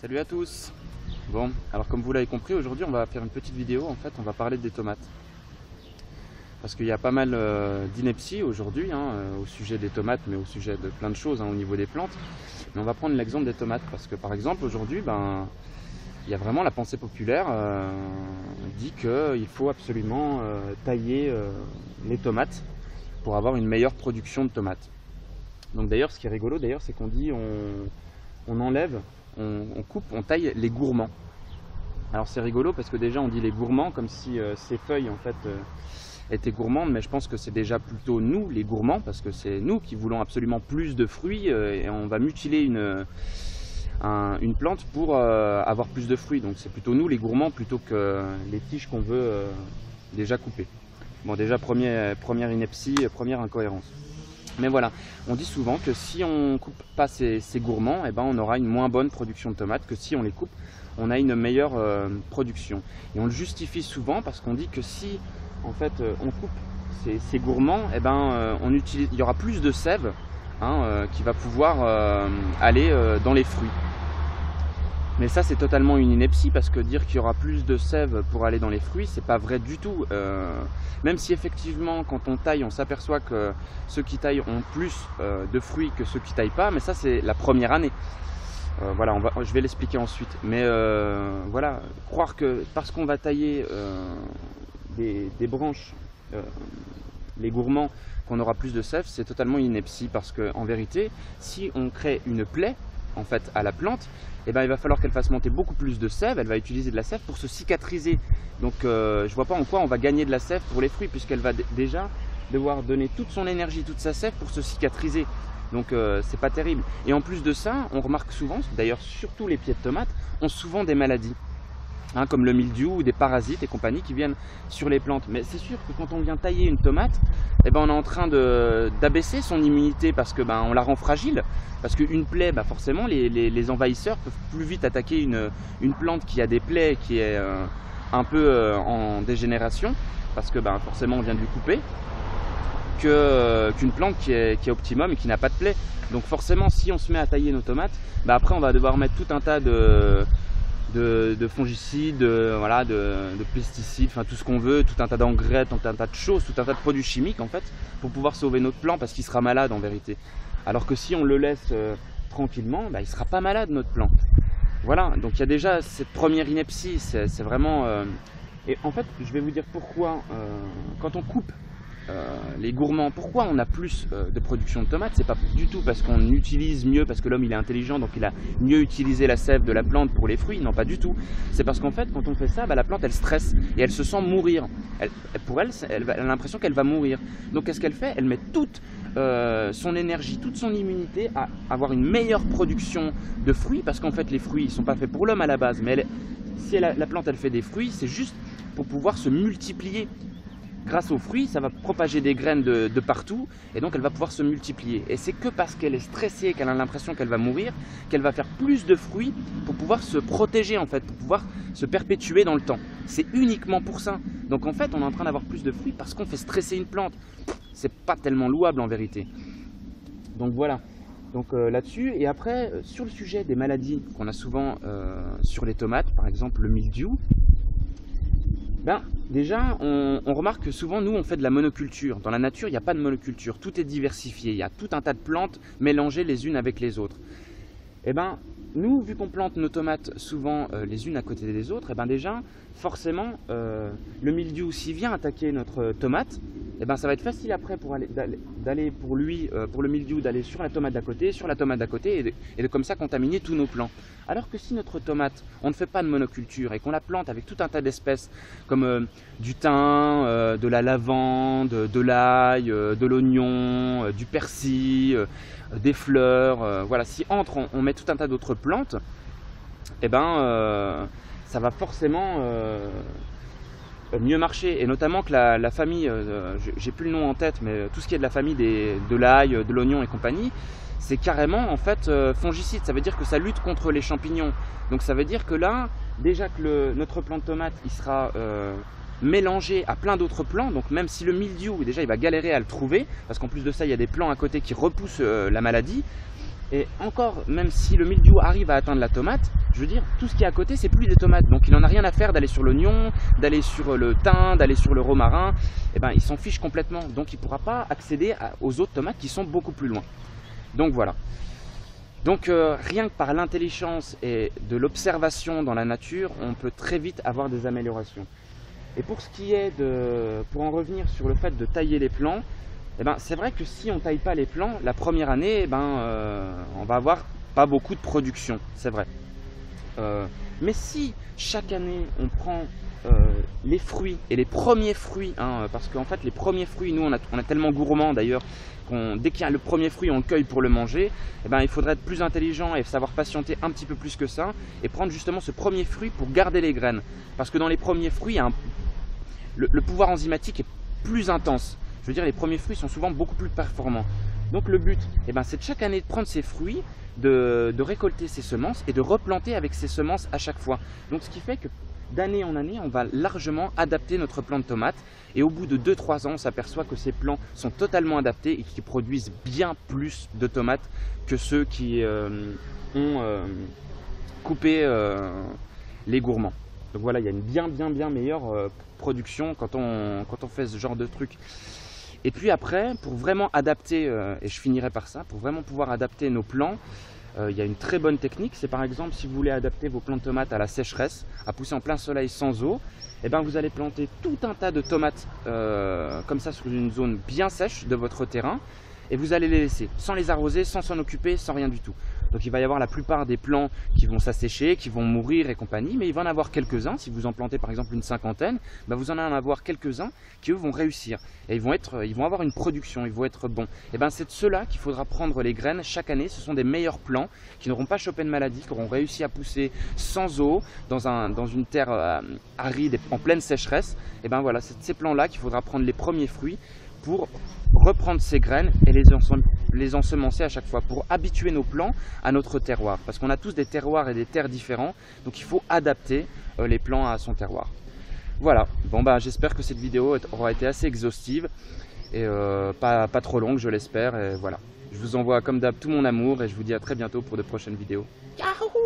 Salut à tous. Bon, alors comme vous l'avez compris, aujourd'hui on va faire une petite vidéo. En fait, on va parler des tomates. Parce qu'il y a pas mal d'inepties aujourd'hui au sujet des tomates, mais au sujet de plein de choses au niveau des plantes. Mais on va prendre l'exemple des tomates parce que par exemple aujourd'hui, il y a vraiment la pensée populaire dit qu'il faut absolument tailler les tomates pour avoir une meilleure production de tomates. Donc d'ailleurs, ce qui est rigolo d'ailleurs, c'est qu'on dit on enlève, on coupe, on taille les gourmands. Alors c'est rigolo parce que déjà on dit les gourmands comme si ces feuilles en fait étaient gourmandes, mais je pense que c'est déjà plutôt nous les gourmands parce que c'est nous qui voulons absolument plus de fruits et on va mutiler une plante pour avoir plus de fruits. Donc c'est plutôt nous les gourmands plutôt que les tiges qu'on veut déjà couper. Bon, déjà première ineptie, première incohérence. Mais voilà, on dit souvent que si on ne coupe pas ces gourmands, on aura une moins bonne production de tomates que si on les coupe, on a une meilleure production. Et on le justifie souvent parce qu'on dit que si en fait on coupe ces gourmands, il y aura plus de sève qui va pouvoir aller dans les fruits. Mais ça c'est totalement une ineptie parce que dire qu'il y aura plus de sève pour aller dans les fruits, c'est pas vrai du tout. Même si effectivement quand on taille on s'aperçoit que ceux qui taillent ont plus de fruits que ceux qui taillent pas, mais ça c'est la première année. Voilà, je vais l'expliquer ensuite. Mais voilà, croire que parce qu'on va tailler des branches, les gourmands, qu'on aura plus de sève, c'est totalement une ineptie parce qu'en vérité, si on crée une plaie en fait à la plante, il va falloir qu'elle fasse monter beaucoup plus de sève, elle va utiliser de la sève pour se cicatriser. Donc je vois pas en quoi on va gagner de la sève pour les fruits puisqu'elle va déjà devoir donner toute son énergie, toute sa sève pour se cicatriser. Donc c'est pas terrible. Et en plus de ça, on remarque souvent, d'ailleurs surtout les pieds de tomates, ont souvent des maladies. Comme le mildiou ou des parasites et compagnie qui viennent sur les plantes. Mais c'est sûr que quand on vient tailler une tomate, on est en train d'abaisser son immunité parce que on la rend fragile. Parce qu'une plaie, forcément, les envahisseurs peuvent plus vite attaquer une plante qui a des plaies, qui est un peu en dégénération, parce que forcément on vient de lui couper, qu'une plante qui est optimum et qui n'a pas de plaie. Donc forcément, si on se met à tailler nos tomates, après on va devoir mettre tout un tas de fongicides, de pesticides, enfin tout ce qu'on veut, tout un tas d'engrais, tout un tas de choses, tout un tas de produits chimiques en fait, pour pouvoir sauver notre plant parce qu'il sera malade en vérité. Alors que si on le laisse tranquillement, il ne sera pas malade notre plant. Voilà, donc il y a déjà cette première ineptie, c'est vraiment... Et en fait, je vais vous dire pourquoi, quand on coupe les gourmands, pourquoi on a plus de production de tomates? C'est pas du tout parce qu'on utilise mieux, parce que l'homme il est intelligent donc il a mieux utilisé la sève de la plante pour les fruits, non pas du tout. C'est parce qu'en fait quand on fait ça, la plante elle stresse et elle se sent mourir. Pour elle a l'impression qu'elle va mourir. Donc qu'est-ce qu'elle fait? Elle met toute son énergie, toute son immunité à avoir une meilleure production de fruits, parce qu'en fait les fruits ils sont pas faits pour l'homme à la base, mais si la plante elle fait des fruits, c'est juste pour pouvoir se multiplier. Grâce aux fruits, ça va propager des graines de partout et donc elle va pouvoir se multiplier. Et c'est que parce qu'elle est stressée, qu'elle a l'impression qu'elle va mourir, qu'elle va faire plus de fruits pour pouvoir se protéger en fait, pour pouvoir se perpétuer dans le temps. C'est uniquement pour ça. Donc en fait, on est en train d'avoir plus de fruits parce qu'on fait stresser une plante. C'est pas tellement louable en vérité. Donc voilà. Donc là-dessus, et après, sur le sujet des maladies qu'on a souvent sur les tomates, par exemple le mildiou, déjà, on remarque que souvent, nous, on fait de la monoculture. Dans la nature, il n'y a pas de monoculture. Tout est diversifié. Il y a tout un tas de plantes mélangées les unes avec les autres. Nous, vu qu'on plante nos tomates souvent les unes à côté des autres, déjà, forcément, le mildiou, s'il vient attaquer notre tomate, ça va être facile après pour le mildiou d'aller sur la tomate d'à côté, et de comme ça contaminer tous nos plants. Alors que si notre tomate, on ne fait pas de monoculture et qu'on la plante avec tout un tas d'espèces comme du thym, de la lavande, de l'ail, de l'oignon, du persil, des fleurs, voilà, si entre on met tout un tas d'autres plantes, ça va forcément mieux marcher. Et notamment que la famille, j'ai plus le nom en tête, mais tout ce qui est de la famille de l'ail, de l'oignon et compagnie, c'est carrément en fait fongicide. Ça veut dire que ça lutte contre les champignons. Donc ça veut dire que là, déjà que notre plant de tomate, il sera mélangé à plein d'autres plants, donc même si le mildiou, déjà il va galérer à le trouver, parce qu'en plus de ça il y a des plants à côté qui repoussent la maladie, Et encore, même si le mildiou arrive à atteindre la tomate, je veux dire, tout ce qui est à côté, c'est plus des tomates. Donc il n'en a rien à faire d'aller sur l'oignon, d'aller sur le thym, d'aller sur le romarin. Eh ben, il s'en fiche complètement. Donc il ne pourra pas accéder aux autres tomates qui sont beaucoup plus loin. Donc voilà. Donc rien que par l'intelligence et de l'observation dans la nature, on peut très vite avoir des améliorations. Et pour ce qui est pour en revenir sur le fait de tailler les plants, eh ben, c'est vrai que si on ne taille pas les plants, la première année, eh ben, on va avoir pas beaucoup de production, c'est vrai. Mais si chaque année on prend les fruits et les premiers fruits, hein, parce qu'en fait les premiers fruits, nous on est tellement gourmands d'ailleurs, dès qu'il y a le premier fruit on le cueille pour le manger, eh ben, il faudrait être plus intelligent et savoir patienter un petit peu plus que ça, et prendre justement ce premier fruit pour garder les graines. Parce que dans les premiers fruits, le pouvoir enzymatique est plus intense. Je veux dire, les premiers fruits sont souvent beaucoup plus performants. Donc le but, eh ben, c'est de chaque année de prendre ces fruits, de récolter ces semences et de replanter avec ces semences à chaque fois. Donc ce qui fait que d'année en année, on va largement adapter notre plant de tomates. Et au bout de 2-3 ans, on s'aperçoit que ces plants sont totalement adaptés et qui produisent bien plus de tomates que ceux qui ont coupé les gourmands. Donc voilà, il y a une bien meilleure production quand on fait ce genre de truc. Et puis après, pour vraiment adapter, et je finirai par ça, pour vraiment pouvoir adapter nos plants, il y a une très bonne technique. C'est par exemple si vous voulez adapter vos plants de tomates à la sécheresse, à pousser en plein soleil sans eau, et ben vous allez planter tout un tas de tomates comme ça sur une zone bien sèche de votre terrain, et vous allez les laisser, sans les arroser, sans s'en occuper, sans rien du tout. Donc il va y avoir la plupart des plants qui vont s'assécher, qui vont mourir et compagnie, mais il va en avoir quelques-uns, si vous en plantez par exemple une cinquantaine, ben vous en allez en avoir quelques-uns qui eux vont réussir. Et ils vont avoir une production, ils vont être bons. Et ben c'est de ceux-là qu'il faudra prendre les graines chaque année. Ce sont des meilleurs plants qui n'auront pas chopé de maladie, qui auront réussi à pousser sans eau, dans une terre aride et en pleine sécheresse. Et ben voilà, c'est de ces plants-là qu'il faudra prendre les premiers fruits pour reprendre ces graines et les ensemencer à chaque fois, pour habituer nos plants à notre terroir. Parce qu'on a tous des terroirs et des terres différents, donc il faut adapter les plants à son terroir. Voilà, bon bah j'espère que cette vidéo aura été assez exhaustive et pas trop longue, je l'espère. Et voilà, je vous envoie comme d'hab tout mon amour et je vous dis à très bientôt pour de prochaines vidéos. Yahoo!